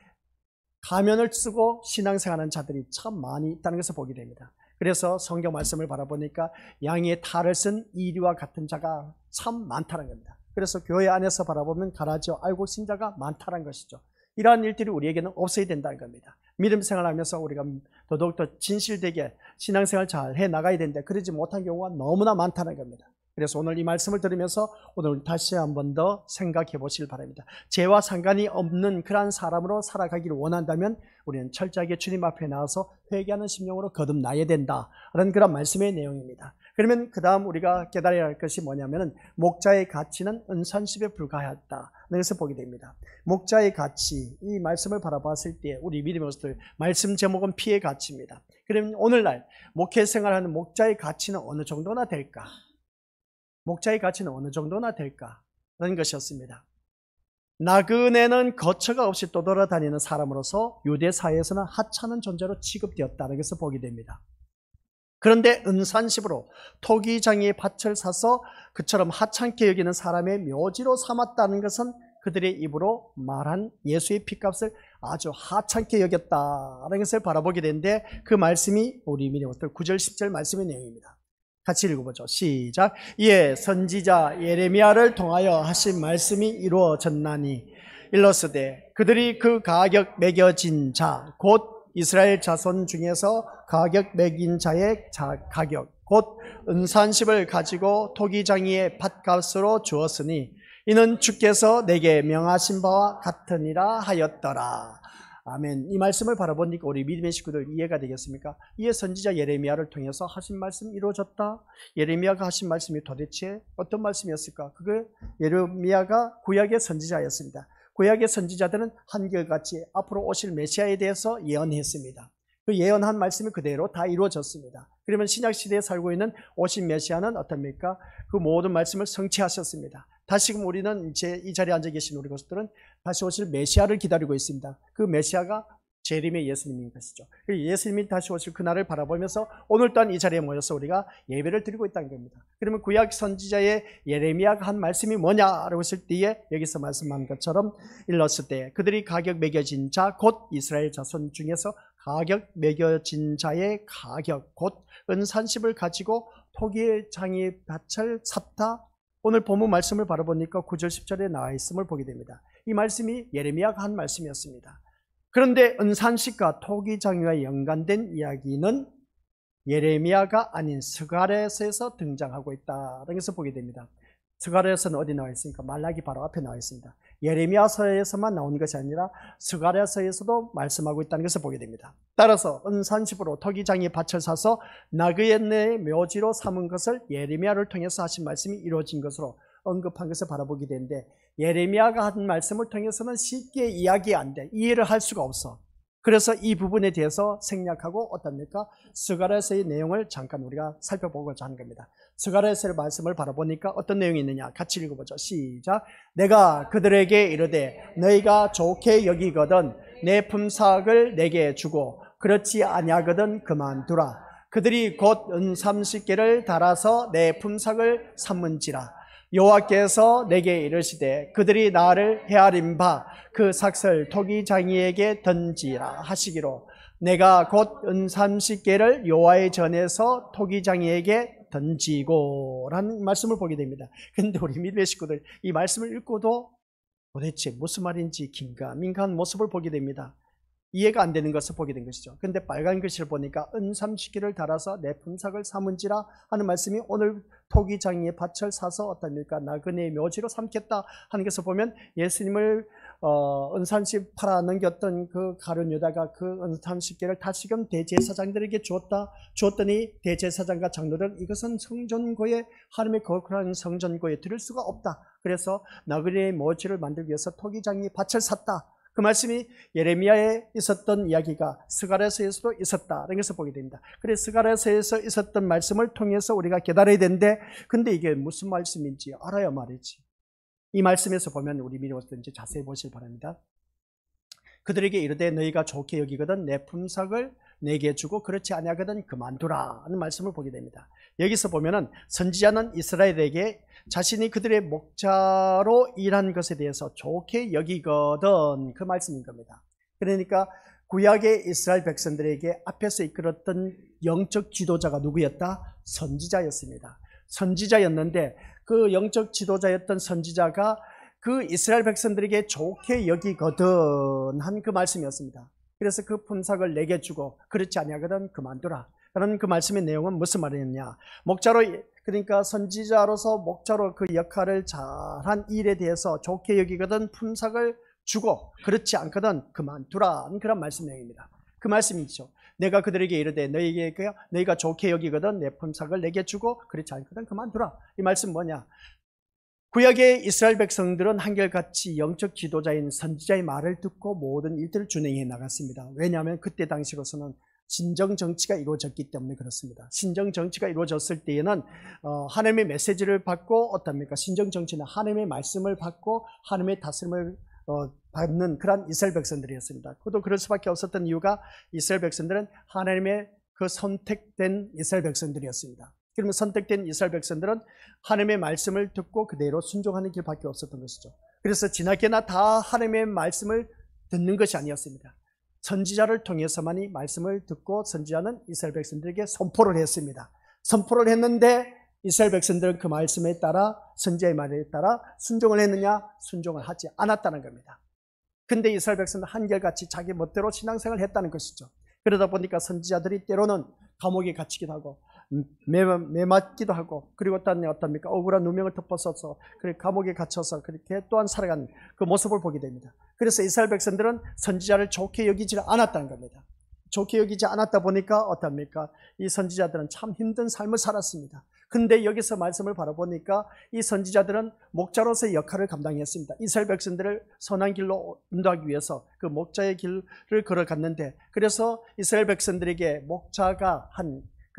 가면을 쓰고 신앙생활하는 자들이 참 많이 있다는 것을 보게 됩니다. 그래서 성경 말씀을 바라보니까 양의 탈을 쓴 이리와 같은 자가 참 많다는 겁니다. 그래서 교회 안에서 바라보면 가라지어 알고 신자가 많다는 것이죠. 이러한 일들이 우리에게는 없어야 된다는 겁니다. 믿음 생활하면서 우리가 더더욱더 진실되게 신앙생활 잘 해나가야 되는데 그러지 못한 경우가 너무나 많다는 겁니다. 그래서 오늘 이 말씀을 들으면서 오늘 다시 한 번 더 생각해 보시길 바랍니다. 죄와 상관이 없는 그러한 사람으로 살아가기를 원한다면 우리는 철저하게 주님 앞에 나와서 회개하는 심령으로 거듭나야 된다라는 그런 말씀의 내용입니다. 그러면 그 다음 우리가 깨달아야 할 것이 뭐냐면은 목자의 가치는 은산십에 불과하였다는 것을 보게 됩니다. 목자의 가치, 이 말씀을 바라봤을 때 우리 믿음의 것들 말씀 제목은 피의 가치입니다. 그러면 오늘날 목회 생활하는 목자의 가치는 어느 정도나 될까? 목자의 가치는 어느 정도나 될까라는 것이었습니다. 나그네는 거처가 없이 떠돌아다니는 사람으로서 유대 사회에서는 하찮은 존재로 취급되었다는 것을 보게 됩니다. 그런데 은산십으로 토기장이의 밭을 사서 그처럼 하찮게 여기는 사람의 묘지로 삼았다는 것은 그들의 입으로 말한 예수의 피값을 아주 하찮게 여겼다는 것을 바라보게 되는데 그 말씀이 우리 믿음의 9절 10절 말씀의 내용입니다. 같이 읽어보죠. 시작. 이에 선지자 예레미야를 통하여 하신 말씀이 이루어졌나니 일러스되 그들이 그 가격 매겨진 자 곧 이스라엘 자손 중에서 가격 매긴 자의 가격 곧 은산십을 가지고 토기장이의 밭값으로 주었으니 이는 주께서 내게 명하신 바와 같으니라 하였더라. 아멘. 이 말씀을 바라보니까 우리 믿음의 식구들 이해가 되겠습니까? 이에 선지자 예레미야를 통해서 하신 말씀이 이루어졌다. 예레미야가 하신 말씀이 도대체 어떤 말씀이었을까? 그게 예레미야가 구약의 선지자였습니다. 구약의 선지자들은 한결같이 앞으로 오실 메시아에 대해서 예언했습니다. 그 예언한 말씀이 그대로 다 이루어졌습니다. 그러면 신약시대에 살고 있는 오신 메시아는 어떻습니까? 그 모든 말씀을 성취하셨습니다. 다시금 우리는 이제 이 자리에 앉아 계신 우리 것들은 다시 오실 메시아를 기다리고 있습니다. 그 메시아가 재림의 예수님인 것이죠. 예수님이 다시 오실 그날을 바라보면서 오늘 또한 이 자리에 모여서 우리가 예배를 드리고 있다는 겁니다. 그러면 구약 선지자의 예레미야가 한 말씀이 뭐냐라고 했을 때에 여기서 말씀한 것처럼 일렀을 때 그들이 가격 매겨진 자 곧 이스라엘 자손 중에서 가격 매겨진 자의 가격 곧 은산십을 가지고 토기장이 밭을 샀다. 오늘 본문 말씀을 바라보니까 9절 10절에 나와 있음을 보게 됩니다. 이 말씀이 예레미야가 한 말씀이었습니다. 그런데 은산십과 토기장이와 연관된 이야기는 예레미야가 아닌 스가랴서에서 등장하고 있다는 것을 보게 됩니다. 스가랴서는 어디 나와 있습니까? 말라기 바로 앞에 나와 있습니다. 예레미야서에서만 나온 것이 아니라 스가랴서에서도 말씀하고 있다는 것을 보게 됩니다. 따라서 은산십으로 토기장이 밭을 사서 나그네의 묘지로 삼은 것을 예레미야를 통해서 하신 말씀이 이루어진 것으로 언급한 것을 바라보게 되는데 예레미야가 한 말씀을 통해서는 쉽게 이야기 안 돼. 이해를 할 수가 없어. 그래서 이 부분에 대해서 생략하고 어떻습니까? 스가랴서의 내용을 잠깐 우리가 살펴보고자 하는 겁니다. 스가랴서의 말씀을 바라보니까 어떤 내용이 있느냐 같이 읽어보죠. 시작. 내가 그들에게 이르되 너희가 좋게 여기거든 내 품삯을 내게 주고 그렇지 아니하거든 그만두라. 그들이 곧 은삼십개를 달아서 내 품삯을 삼은지라. 여호와께서 내게 이르시되 그들이 나를 헤아린 바 그 삭슬 토기장이에게 던지라 하시기로 내가 곧 은삼십개를 여호와의 전에서 토기장이에게 던지고 라는 말씀을 보게 됩니다. 그런데 우리 믿음의 식구들 이 말씀을 읽고도 도대체 무슨 말인지 긴가민가한 모습을 보게 됩니다. 이해가 안 되는 것을 보게 된 것이죠. 그런데 빨간 글씨를 보니까 은삼십개를 달아서 내 품삯을 삼은지라 하는 말씀이 오늘 토기장이의 밭을 사서 어떻습니까? 나그네의 묘지로 삼겠다 하는 것을 보면 예수님을 은산십 팔아 넘겼던 그 가룟 유다가 그 은산십계를 다시금 대제사장들에게 주었더니 대제사장과 장로들은 이것은 성전고에 하나님의 거룩한 성전고에 드릴 수가 없다. 그래서 나그네의 모지를 만들기 위해서 토기장이 밭을 샀다. 그 말씀이 예레미야에 있었던 이야기가 스가랴서에서도 있었다는 것을 보게 됩니다. 그래서 스가랴서에서 있었던 말씀을 통해서 우리가 깨달아야 되는데, 근데 이게 무슨 말씀인지 알아야 말이지. 이 말씀에서 보면 우리 미리 어떤지 자세히 보시기 바랍니다. 그들에게 이르되 너희가 좋게 여기거든 내 품삯을 내게 주고 그렇지 아니하거든 그만두라 하는 말씀을 보게 됩니다. 여기서 보면은 선지자는 이스라엘에게 자신이 그들의 목자로 일한 것에 대해서 좋게 여기거든 그 말씀인 겁니다. 그러니까 구약의 이스라엘 백성들에게 앞에서 이끌었던 영적 지도자가 누구였다? 선지자였습니다. 선지자였는데 그 영적 지도자였던 선지자가 그 이스라엘 백성들에게 좋게 여기거든 한 그 말씀이었습니다. 그래서 그 품삯을 내게 주고 그렇지 아니하거든 그만두라. 그런 그 말씀의 내용은 무슨 말이었냐? 목자로, 그러니까 선지자로서 목자로 그 역할을 잘한 일에 대해서 좋게 여기거든 품삯을 주고 그렇지 않거든 그만두라 하는 그런 말씀 내용입니다. 그 말씀이죠. 내가 그들에게 이르되 너희가 좋게 여기거든 내 품삯을 내게 주고 그렇지 않거든 그만두라. 이 말씀 뭐냐? 구약의 이스라엘 백성들은 한결같이 영적 지도자인 선지자의 말을 듣고 모든 일들을 준행해 나갔습니다. 왜냐하면 그때 당시로서는 신정 정치가 이루어졌기 때문에 그렇습니다. 신정 정치가 이루어졌을 때에는 하나님의 메시지를 받고 어떻습니까? 신정 정치는 하나님의 말씀을 받고 하나님의 다스림을 받는 그런 이스라엘 백성들이었습니다. 그것도 그럴 수밖에 없었던 이유가 이스라엘 백성들은 하나님의 그 선택된 이스라엘 백성들이었습니다. 그러면 선택된 이스라엘 백성들은 하나님의 말씀을 듣고 그대로 순종하는 길밖에 없었던 것이죠. 그래서 지나게나 다 하나님의 말씀을 듣는 것이 아니었습니다. 선지자를 통해서만이 말씀을 듣고 선지자는 이스라엘 백성들에게 선포를 했습니다. 선포를 했는데 이스라엘 백성들은 그 말씀에 따라 선지자의 말에 따라 순종을 했느냐? 순종을 하지 않았다는 겁니다. 근데 이스라엘 백성들은 한결같이 자기 멋대로 신앙생활을 했다는 것이죠. 그러다 보니까 선지자들이 때로는 감옥에 갇히기도 하고 매맞기도 하고 그리고 또 어떻습니까? 억울한 누명을 덮어서서 감옥에 갇혀서 그렇게 또한 살아가는 그 모습을 보게 됩니다. 그래서 이스라엘 백성들은 선지자를 좋게 여기지 않았다는 겁니다. 좋게 여기지 않았다 보니까 어떻습니까? 이 선지자들은 참 힘든 삶을 살았습니다. 근데 여기서 말씀을 바라보니까 이 선지자들은 목자로서의 역할을 감당했습니다. 이스라엘 백성들을 선한 길로 인도하기 위해서 그 목자의 길을 걸어갔는데, 그래서 이스라엘 백성들에게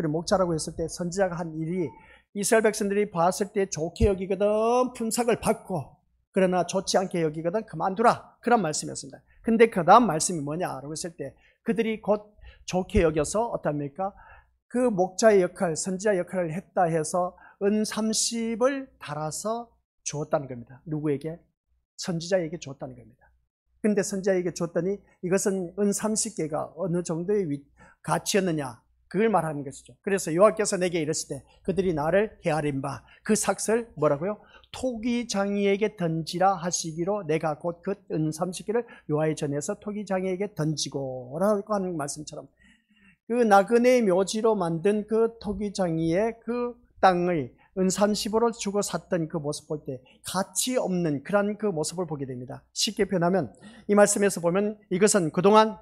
목자라고 했을 때 선지자가 한 일이 이스라엘 백성들이 봤을 때 좋게 여기거든 품삯을 받고 그러나 좋지 않게 여기거든 그만두라, 그런 말씀이었습니다. 근데 그 다음 말씀이 뭐냐라고 했을 때 그들이 곧 좋게 여겨서 어떻습니까? 그 목자의 역할, 선지자 역할을 했다 해서 은 30을 달아서 주었다는 겁니다. 누구에게? 선지자에게 주었다는 겁니다. 근데 선지자에게 줬더니 이것은 은 30개가 어느 정도의 가치였느냐, 그걸 말하는 것이죠. 그래서 여호와께서 내게 이르시되 그들이 나를 헤아린 바 그 삭슬 뭐라고요? 토기장이에게 던지라 하시기로 내가 곧 그 은 30개를 여호와의 전에서 토기장이에게 던지고 라고 하는 말씀처럼 그 나그네의 묘지로 만든 그 토기장이의 그 땅을 은 30으로 주고 샀던 그 모습 볼 때 가치 없는 그런 그 모습을 보게 됩니다. 쉽게 표현하면 이 말씀에서 보면 이것은 그동안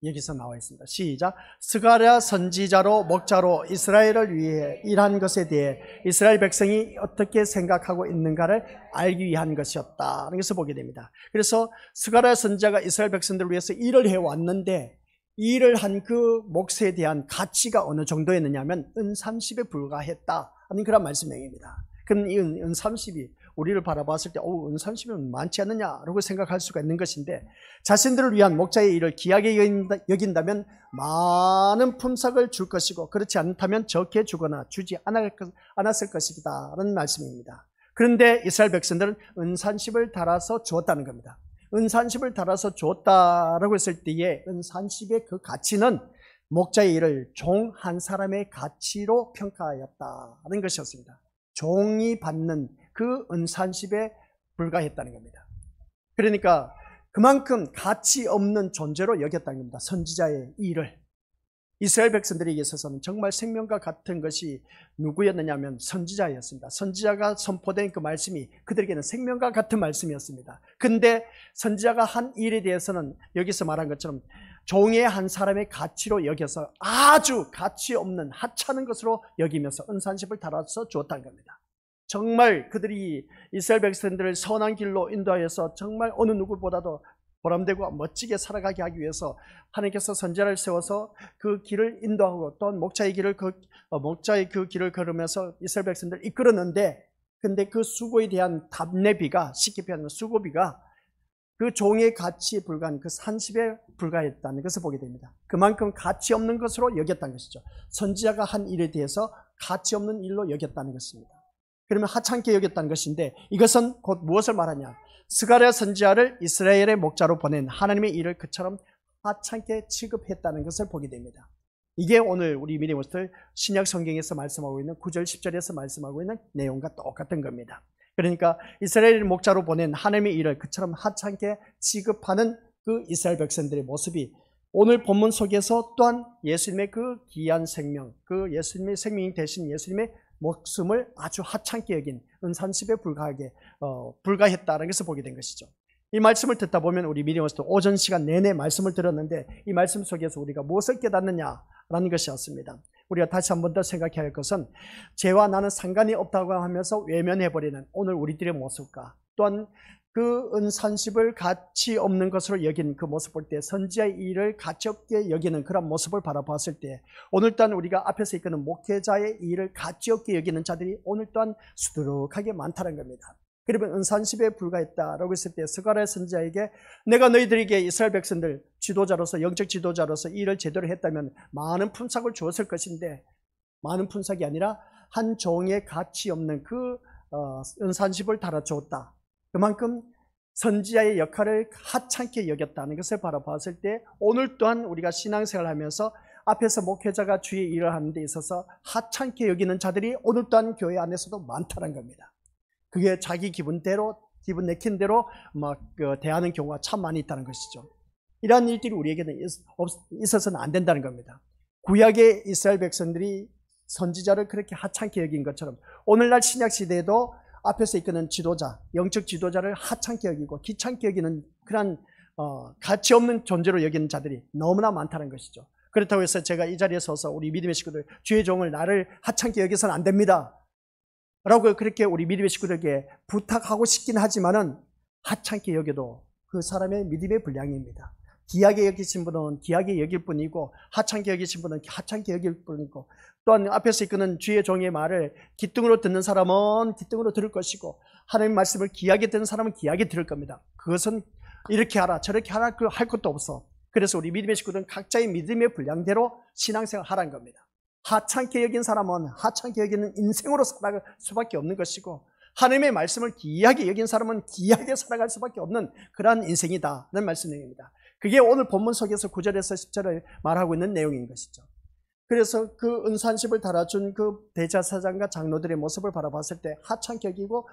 여기서 나와 있습니다. 시작. 스가랴 선지자로 목자로 이스라엘을 위해 일한 것에 대해 이스라엘 백성이 어떻게 생각하고 있는가를 알기 위한 것이었다. 그래서 보게 됩니다. 그래서 스가랴 선지자가 이스라엘 백성들을 위해서 일을 해왔는데 일을 한 그 몫에 대한 가치가 어느 정도였느냐면 은 30에 불과했다 하는 그런 말씀입니다. 그럼 이 은 30이 우리를 바라봤을 때 은 30이면 많지 않느냐라고 생각할 수가 있는 것인데, 자신들을 위한 목자의 일을 귀하게 여긴다면 많은 품삯을 줄 것이고 그렇지 않다면 적게 주거나 주지 않았을 것이다 라는 말씀입니다. 그런데 이스라엘 백성들은 은 30을 달아서 주었다는 겁니다. 은 30을 달아서 주었다라고 했을 때에 은 30의 그 가치는 목자의 일을 종 한 사람의 가치로 평가하였다는 것이었습니다. 종이 받는 그 은 30에 불과했다는 겁니다. 그러니까 그만큼 가치 없는 존재로 여겼다는 겁니다. 선지자의 일을. 이스라엘 백성들에게 있어서는 정말 생명과 같은 것이 누구였느냐면 선지자였습니다. 선지자가 선포된 그 말씀이 그들에게는 생명과 같은 말씀이었습니다. 근데 선지자가 한 일에 대해서는 여기서 말한 것처럼 종의 한 사람의 가치로 여겨서 아주 가치 없는 하찮은 것으로 여기면서 은산십을 달아서 주었다는 겁니다. 정말 그들이 이스라엘 백성들을 선한 길로 인도하여서 정말 어느 누구보다도 보람되고 멋지게 살아가게 하기 위해서 하나님께서 선지자를 세워서 그 길을 인도하고 또한 목자의 길을 목자의 그 길을 걸으면서 이스라엘 백성들을 이끌었는데, 근데 그 수고에 대한 답례비가, 쉽게 표현하면 수고비가 그 종의 가치에 불과한 그 산십에 불과했다는 것을 보게 됩니다. 그만큼 가치 없는 것으로 여겼다는 것이죠. 선지자가 한 일에 대해서 가치 없는 일로 여겼다는 것입니다. 그러면 하찮게 여겼다는 것인데, 이것은 곧 무엇을 말하냐? 스가랴 선지자를 이스라엘의 목자로 보낸 하나님의 일을 그처럼 하찮게 취급했다는 것을 보게 됩니다. 이게 오늘 우리 미니모스들 신약 성경에서 말씀하고 있는 9절 10절에서 말씀하고 있는 내용과 똑같은 겁니다. 그러니까 이스라엘 목자로 보낸 하나님의 일을 그처럼 하찮게 취급하는 그 이스라엘 백성들의 모습이 오늘 본문 속에서 또한 예수님의 그 귀한 생명, 그 예수님의 생명이 되신 예수님의 목숨을 아주 하찮게 여긴 은산십에 불과했다는 것을 보게 된 것이죠. 이 말씀을 듣다 보면 우리 미디어스도 오전 시간 내내 말씀을 들었는데, 이 말씀 속에서 우리가 무엇을 깨닫느냐라는 것이었습니다. 우리가 다시 한 번 더 생각해야 할 것은 죄와 나는 상관이 없다고 하면서 외면해버리는 오늘 우리들의 모습과, 또한 그 은산십을 가치 없는 것으로 여긴 그 모습 볼 때, 선지자의 일을 가치 없게 여기는 그런 모습을 바라봤을 때, 오늘 또한 우리가 앞에서 이끄는 목회자의 일을 가치 없게 여기는 자들이 오늘 또한 수두룩하게 많다는 겁니다. 그러면 은산십에 불과했다라고 했을 때 스가랴 선지자에게 내가 너희들에게 이스라엘 백성들 지도자로서, 영적 지도자로서 일을 제대로 했다면 많은 품삯을 주었을 것인데, 많은 품삯이 아니라 한 종의 가치 없는 그 은산십을 달아주었다. 그만큼 선지자의 역할을 하찮게 여겼다는 것을 바라봤을 때, 오늘 또한 우리가 신앙생활을 하면서 앞에서 목회자가 주의 일을 하는 데 있어서 하찮게 여기는 자들이 오늘 또한 교회 안에서도 많다는 겁니다. 그게 자기 기분대로, 기분 내키는 대로 대하는 경우가 참 많이 있다는 것이죠. 이러한 일들이 우리에게는 있어서는 안 된다는 겁니다. 구약의 이스라엘 백성들이 선지자를 그렇게 하찮게 여긴 것처럼 오늘날 신약 시대에도 앞에서 이끄는 지도자, 영적 지도자를 하찮게 여기고 귀찮게 여기는 그런 가치 없는 존재로 여기는 자들이 너무나 많다는 것이죠. 그렇다고 해서 제가 이 자리에 서서 우리 믿음의 식구들, 주의 종을 나를 하찮게 여기서는 안 됩니다 라고 그렇게 우리 믿음의 식구들에게 부탁하고 싶긴 하지만은 하찮게 여겨도 그 사람의 믿음의 분량입니다. 귀하게 여기신 분은 귀하게 여길 뿐이고, 하찮게 여기신 분은 하찮게 여길 뿐이고, 또한 앞에서 이끄는 주의 종의 말을 기뚱으로 듣는 사람은 기뚱으로 들을 것이고, 하나님의 말씀을 귀하게 듣는 사람은 귀하게 들을 겁니다. 그것은 이렇게 하라 저렇게 하라 할 것도 없어. 그래서 우리 믿음의 식구들은 각자의 믿음의 분량대로 신앙생활을 하라는 겁니다. 하찮게 여긴 사람은 하찮게 여기는 인생으로 살아갈 수밖에 없는 것이고, 하나님의 말씀을 귀하게 여긴 사람은 귀하게 살아갈 수밖에 없는 그러한 인생이다는 말씀입니다. 그게 오늘 본문 속에서 9절에서 10절을 말하고 있는 내용인 것이죠. 그래서 그 은산십을 달아준 그 대제사장과 장로들의 모습을 바라봤을 때 하찮게 여기고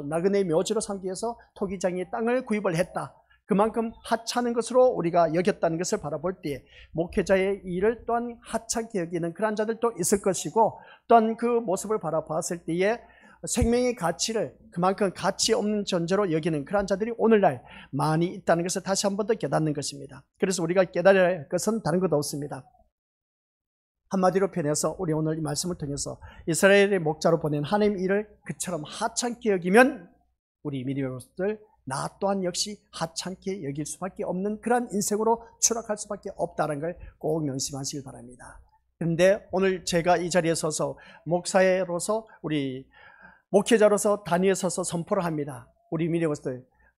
나그네의 묘지로 삼기 위해서 토기장의 땅을 구입을 했다. 그만큼 하찮은 것으로 우리가 여겼다는 것을 바라볼 때 목회자의 일을 또한 하찮게 여기는 그런 자들도 있을 것이고, 또한 그 모습을 바라봤을 때에 생명의 가치를 그만큼 가치 없는 존재로 여기는 그런 자들이 오늘날 많이 있다는 것을 다시 한 번 더 깨닫는 것입니다. 그래서 우리가 깨달아야 할 것은 다른 것도 없습니다. 한마디로 표현해서 우리 오늘 이 말씀을 통해서 이스라엘의 목자로 보낸 하나님 일을 그처럼 하찮게 여기면 우리 믿음의 나 또한 역시 하찮게 여길 수밖에 없는 그런 인생으로 추락할 수밖에 없다는 걸 꼭 명심하시길 바랍니다. 그런데 오늘 제가 이 자리에 서서 목사로서 우리 목회자로서 단위에 서서 선포를 합니다. 우리 믿음의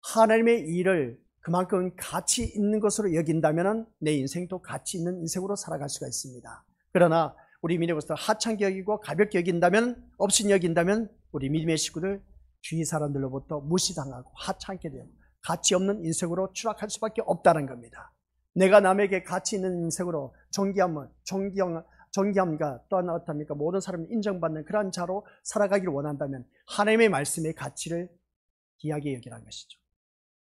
하나님의 일을 그만큼 가치 있는 것으로 여긴다면 내 인생도 가치 있는 인생으로 살아갈 수가 있습니다. 그러나 우리 믿음의 하찮게 여기고 가볍게 여긴다면, 없이 여긴다면 우리 믿음의 식구들 주위 사람들로부터 무시당하고 하찮게 되고 가치 없는 인생으로 추락할 수밖에 없다는 겁니다. 내가 남에게 가치 있는 인생으로 존경함과 또한 어떻습니까? 모든 사람이 인정받는 그런 자로 살아가기를 원한다면 하나님의 말씀의 가치를 귀하게 여기라는 것이죠.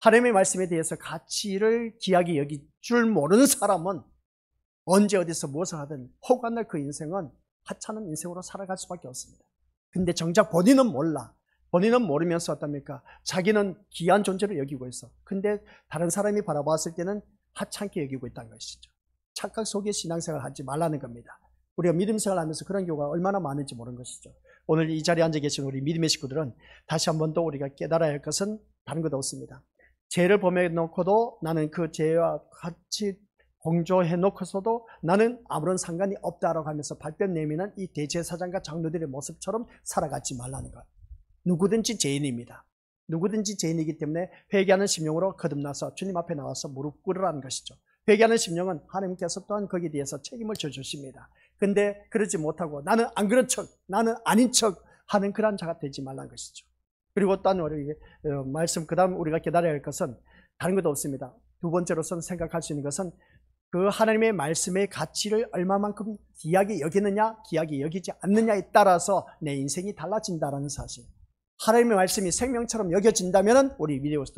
하나님의 말씀에 대해서 가치를 귀하게 여길 줄 모르는 사람은 언제 어디서 무엇을 하든 호간날 그 인생은 하찮은 인생으로 살아갈 수밖에 없습니다. 근데 정작 본인은 몰라. 본인은 모르면서 어떻습니까? 자기는 귀한 존재로 여기고 있어. 근데 다른 사람이 바라봤을 때는 하찮게 여기고 있다는 것이죠. 착각 속에 신앙생활을 하지 말라는 겁니다. 우리가 믿음생활을 하면서 그런 경우가 얼마나 많은지 모르는 것이죠. 오늘 이 자리에 앉아 계신 우리 믿음의 식구들은 다시 한 번 더 우리가 깨달아야 할 것은 다른 것 없습니다. 죄를 범해놓고도 나는 그 죄와 같이 공조해놓고서도 나는 아무런 상관이 없다라고 하면서 발뺌 내미는 이 대제사장과 장로들의 모습처럼 살아가지 말라는 것. 누구든지 죄인입니다. 누구든지 죄인이기 때문에 회개하는 심령으로 거듭나서 주님 앞에 나와서 무릎 꿇으라는 것이죠. 회개하는 심령은 하나님께서 또한 거기에 대해서 책임을 져주십니다. 근데 그러지 못하고 나는 안 그런 척, 나는 아닌 척 하는 그런 자가 되지 말라는 것이죠. 그리고 또한 우리 말씀 그 다음 우리가 깨달아야 할 것은 다른 것도 없습니다. 두 번째로서는 생각할 수 있는 것은 그 하나님의 말씀의 가치를 얼마만큼 귀하게 여기느냐, 귀하게 여기지 않느냐에 따라서 내 인생이 달라진다는 사실. 하나님의 말씀이 생명처럼 여겨진다면 우리 믿음으로서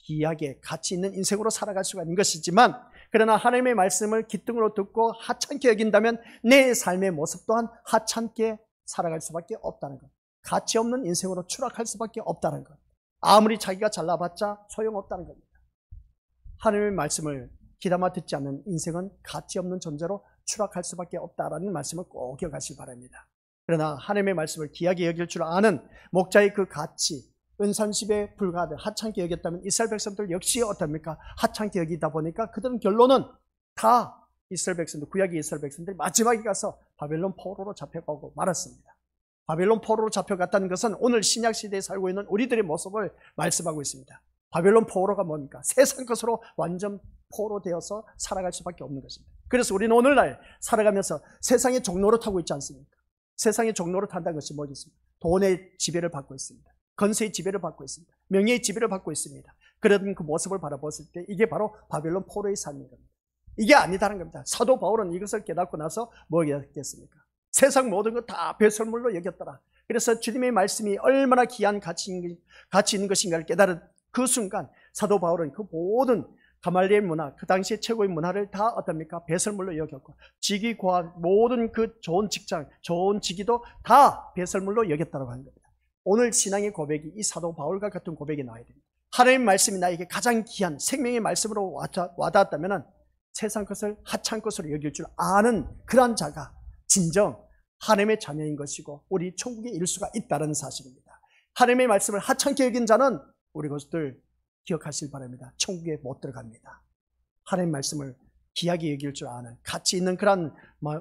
귀하게 가치 있는 인생으로 살아갈 수가 있는 것이지만, 그러나 하나님의 말씀을 귓등으로 듣고 하찮게 여긴다면 내 삶의 모습 또한 하찮게 살아갈 수밖에 없다는 것. 가치 없는 인생으로 추락할 수밖에 없다는 것. 아무리 자기가 잘나봤자 소용없다는 겁니다. 하나님의 말씀을 귀담아 듣지 않는 인생은 가치 없는 존재로 추락할 수밖에 없다라는 말씀을 꼭 기억하시기 바랍니다. 그러나 하나님의 말씀을 귀하게 여길 줄 아는 목자의 그 가치, 은산십에 불과하듯 하찮게 여겼다면 이스라엘 백성들 역시 어떻습니까? 하찮게 여기다 보니까 그들은 결론은 다 이스라엘 백성들, 구약의 이스라엘 백성들이 마지막에 가서 바벨론 포로로 잡혀가고 말았습니다. 바벨론 포로로 잡혀갔다는 것은 오늘 신약시대에 살고 있는 우리들의 모습을 말씀하고 있습니다. 바벨론 포로가 뭡니까? 세상 것으로 완전 포로되어서 살아갈 수밖에 없는 것입니다. 그래서 우리는 오늘날 살아가면서 세상의 종로를 타고 있지 않습니까? 세상의 종로를 탄다는 것이 뭐겠습니까? 돈의 지배를 받고 있습니다. 건세의 지배를 받고 있습니다. 명예의 지배를 받고 있습니다. 그런 그 모습을 바라봤을 때 이게 바로 바벨론 포로의 삶인 겁니다. 이게 아니다는 겁니다. 사도 바울은 이것을 깨닫고 나서 뭐겠습니까? 세상 모든 것 다 배설물로 여겼더라. 그래서 주님의 말씀이 얼마나 귀한 가치 있는 것인가를 깨달은 그 순간 사도 바울은 그 모든 가말리엘 문화, 그 당시의 최고의 문화를 다 어떻습니까? 배설물로 여겼고, 직위, 고한, 모든 그 좋은 직장, 좋은 직위도 다 배설물로 여겼다고 하는 겁니다. 오늘 신앙의 고백이 이 사도 바울과 같은 고백이 나와야 됩니다. 하나님의 말씀이 나에게 가장 귀한 생명의 말씀으로 와닿았다면 세상 것을 하찮은 것으로 여길 줄 아는 그러한 자가 진정 하나님의 자녀인 것이고 우리 천국에 이를 수가 있다는 사실입니다. 하나님의 말씀을 하찮게 여긴 자는 우리 것들 기억하시길 바랍니다. 천국에 못 들어갑니다. 하나님의 말씀을 귀하게 여길 줄 아는 가치 있는 그런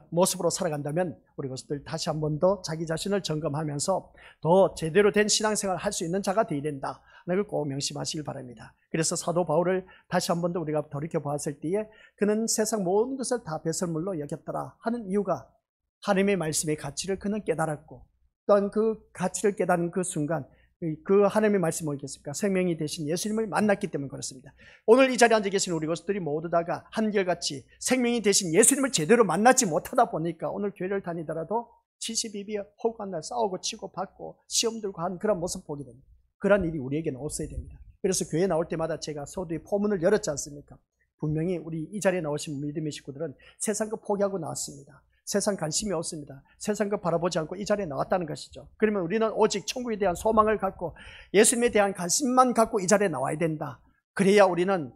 모습으로 살아간다면 우리 것들 다시 한 번 더 자기 자신을 점검하면서 더 제대로 된 신앙생활을 할 수 있는 자가 되어야 된다. 이걸 꼭 명심하시길 바랍니다. 그래서 사도 바울을 다시 한 번 더 우리가 돌이켜보았을 때에 그는 세상 모든 것을 다 배설물로 여겼더라 하는 이유가 하나님의 말씀의 가치를 그는 깨달았고, 또한 그 가치를 깨닫는 그 순간 그 하나님의 말씀이 뭐겠습니까? 생명이 되신 예수님을 만났기 때문에 그렇습니다. 오늘 이 자리에 앉아 계신 우리 것들이 모두 다가 한결같이 생명이 되신 예수님을 제대로 만나지 못하다 보니까 오늘 교회를 다니더라도 지시비비 호간날 싸우고 치고 받고 시험 들고 하는 그런 모습 보게 됩니다. 그런 일이 우리에게는 없어야 됩니다. 그래서 교회 나올 때마다 제가 서두에 포문을 열었지 않습니까? 분명히 우리 이 자리에 나오신 믿음의 식구들은 세상 거 포기하고 나왔습니다. 세상 관심이 없습니다. 세상 거 바라보지 않고 이 자리에 나왔다는 것이죠. 그러면 우리는 오직 천국에 대한 소망을 갖고 예수님에 대한 관심만 갖고 이 자리에 나와야 된다. 그래야 우리는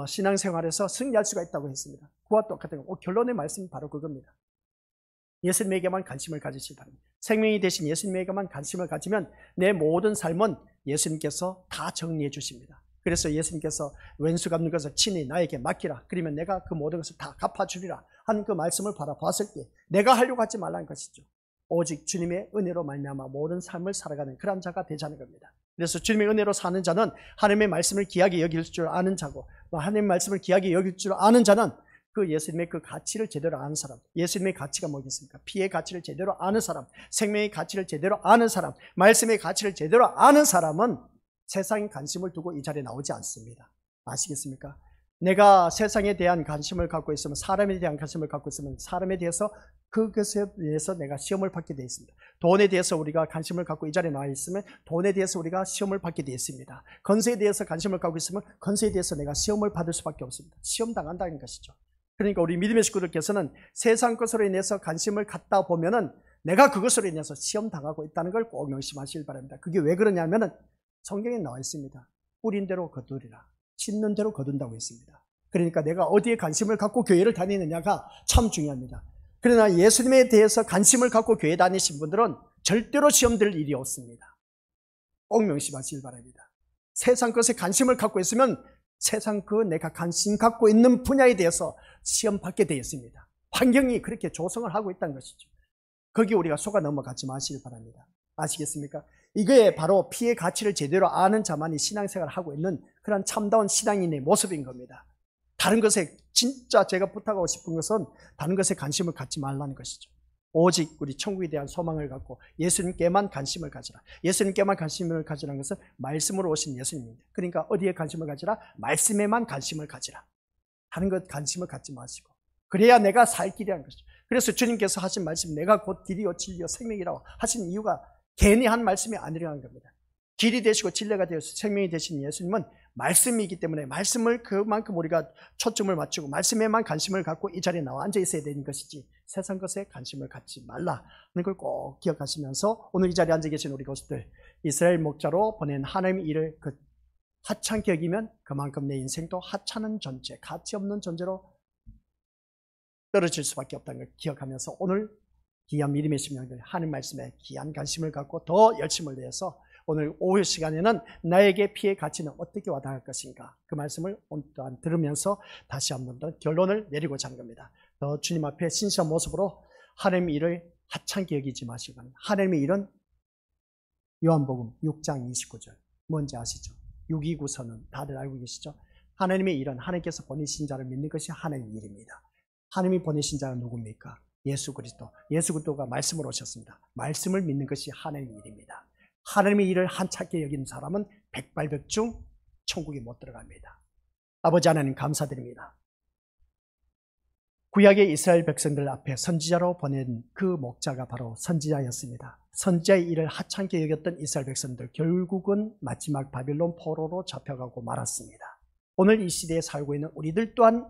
신앙생활에서 승리할 수가 있다고 했습니다. 그와 똑같은 결론의 말씀이 바로 그겁니다. 예수님에게만 관심을 가지시기 바랍니다. 생명이 되신 예수님에게만 관심을 가지면 내 모든 삶은 예수님께서 다 정리해 주십니다. 그래서 예수님께서 왼수 갚는 것을 친히 나에게 맡기라. 그러면 내가 그 모든 것을 다 갚아주리라 하는 그 말씀을 바라봤을 때 내가 하려고 하지 말라는 것이죠. 오직 주님의 은혜로 말미암아 모든 삶을 살아가는 그런 자가 되자는 겁니다. 그래서 주님의 은혜로 사는 자는 하나님의 말씀을 귀하게 여길 줄 아는 자고, 하나님의 말씀을 귀하게 여길 줄 아는 자는 그 예수님의 그 가치를 제대로 아는 사람, 예수님의 가치가 뭐겠습니까? 피의 가치를 제대로 아는 사람, 생명의 가치를 제대로 아는 사람, 말씀의 가치를 제대로 아는 사람은 세상에 관심을 두고 이 자리에 나오지 않습니다. 아시겠습니까? 내가 세상에 대한 관심을 갖고 있으면, 사람에 대한 관심을 갖고 있으면 사람에 대해서 그것에 대해서 내가 시험을 받게 되어 있습니다. 돈에 대해서 우리가 관심을 갖고 이 자리에 나와 있으면 돈에 대해서 우리가 시험을 받게 되어 있습니다. 건세에 대해서 관심을 갖고 있으면 건세에 대해서 내가 시험을 받을 수밖에 없습니다. 시험 당한다는 것이죠. 그러니까 우리 믿음의 식구들께서는 세상 것으로 인해서 관심을 갖다 보면은 내가 그것으로 인해서 시험 당하고 있다는 걸 꼭 명심하시길 바랍니다. 그게 왜 그러냐면은 성경에 나와 있습니다. 뿌린 대로 거두리라. 심는 대로 거둔다고 했습니다. 그러니까 내가 어디에 관심을 갖고 교회를 다니느냐가 참 중요합니다. 그러나 예수님에 대해서 관심을 갖고 교회 다니신 분들은 절대로 시험 들 일이 없습니다. 꼭 명심하시길 바랍니다. 세상 것에 관심을 갖고 있으면 세상 내가 관심 갖고 있는 분야에 대해서 시험 받게 되어 있습니다. 환경이 그렇게 조성을 하고 있다는 것이죠. 거기 우리가 속아 넘어가지 마시길 바랍니다. 아시겠습니까? 이게 바로 피의 가치를 제대로 아는 자만이 신앙생활을 하고 있는 그런 참다운 신앙인의 모습인 겁니다. 다른 것에 진짜 제가 부탁하고 싶은 것은 다른 것에 관심을 갖지 말라는 것이죠. 오직 우리 천국에 대한 소망을 갖고 예수님께만 관심을 가지라. 예수님께만 관심을 가지라는 것은 말씀으로 오신 예수님입니다. 그러니까 어디에 관심을 가지라? 말씀에만 관심을 가지라. 다른 것 관심을 갖지 마시고, 그래야 내가 살 길이라는 것이죠. 그래서 주님께서 하신 말씀, 내가 곧 길이요 진리요 생명이라고 하신 이유가 괜히 한 말씀이 아니라는 겁니다. 길이 되시고 진리가 되어서 생명이 되신 예수님은 말씀이기 때문에 말씀을 그만큼 우리가 초점을 맞추고 말씀에만 관심을 갖고 이 자리에 나와 앉아 있어야 되는 것이지 세상 것에 관심을 갖지 말라는 걸 꼭 기억하시면서 오늘 이 자리에 앉아 계신 우리 교수들, 이스라엘 목자로 보낸 하나님의 일을 하찮게 여기면 그만큼 내 인생도 하찮은 존재, 가치 없는 존재로 떨어질 수밖에 없다는 걸 기억하면서 오늘 귀한 믿음의 심령들, 하나님 말씀에 귀한 관심을 갖고 더 열심을 내서 오늘 오후 시간에는 나에게 피의 가치는 어떻게 와닿을 것인가, 그 말씀을 오늘 또한 들으면서 다시 한번 더 결론을 내리고자 하는 겁니다. 더 주님 앞에 신실한 모습으로 하나님의 일을 하찮게 여기지 마시고, 하나님의 일은 요한복음 6장 29절 뭔지 아시죠? 629서는 다들 알고 계시죠? 하나님의 일은 하나님께서 보내신 자를 믿는 것이 하나님의 일입니다. 하나님이 보내신 자는 누굽니까? 예수 그리스도. 예수 그리스도가 말씀으로 오셨습니다. 말씀을 믿는 것이 하나님의 일입니다. 하나님의 일을 한차게 여기는 사람은 백발백중 천국에 못 들어갑니다. 아버지 하나님 감사드립니다. 구약의 이스라엘 백성들 앞에 선지자로 보낸 그 목자가 바로 선지자였습니다. 선지자의 일을 하찮게 여겼던 이스라엘 백성들, 결국은 마지막 바빌론 포로로 잡혀가고 말았습니다. 오늘 이 시대에 살고 있는 우리들 또한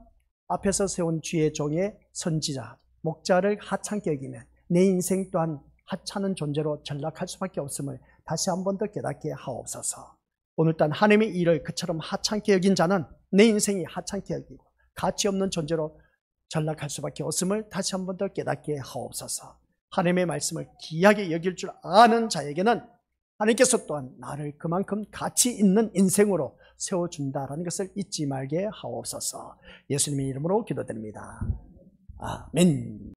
앞에서 세운 주의 종의 선지자, 목자를 하찮게 여기면 내 인생 또한 하찮은 존재로 전락할 수밖에 없음을 다시 한 번 더 깨닫게 하옵소서. 오늘 또한 하나님의 일을 그처럼 하찮게 여긴 자는 내 인생이 하찮게 여기고 가치 없는 존재로 전락할 수밖에 없음을 다시 한 번 더 깨닫게 하옵소서. 하나님의 말씀을 귀하게 여길 줄 아는 자에게는 하나님께서 또한 나를 그만큼 가치 있는 인생으로 세워준다라는 것을 잊지 말게 하옵소서. 예수님의 이름으로 기도드립니다. 아멘.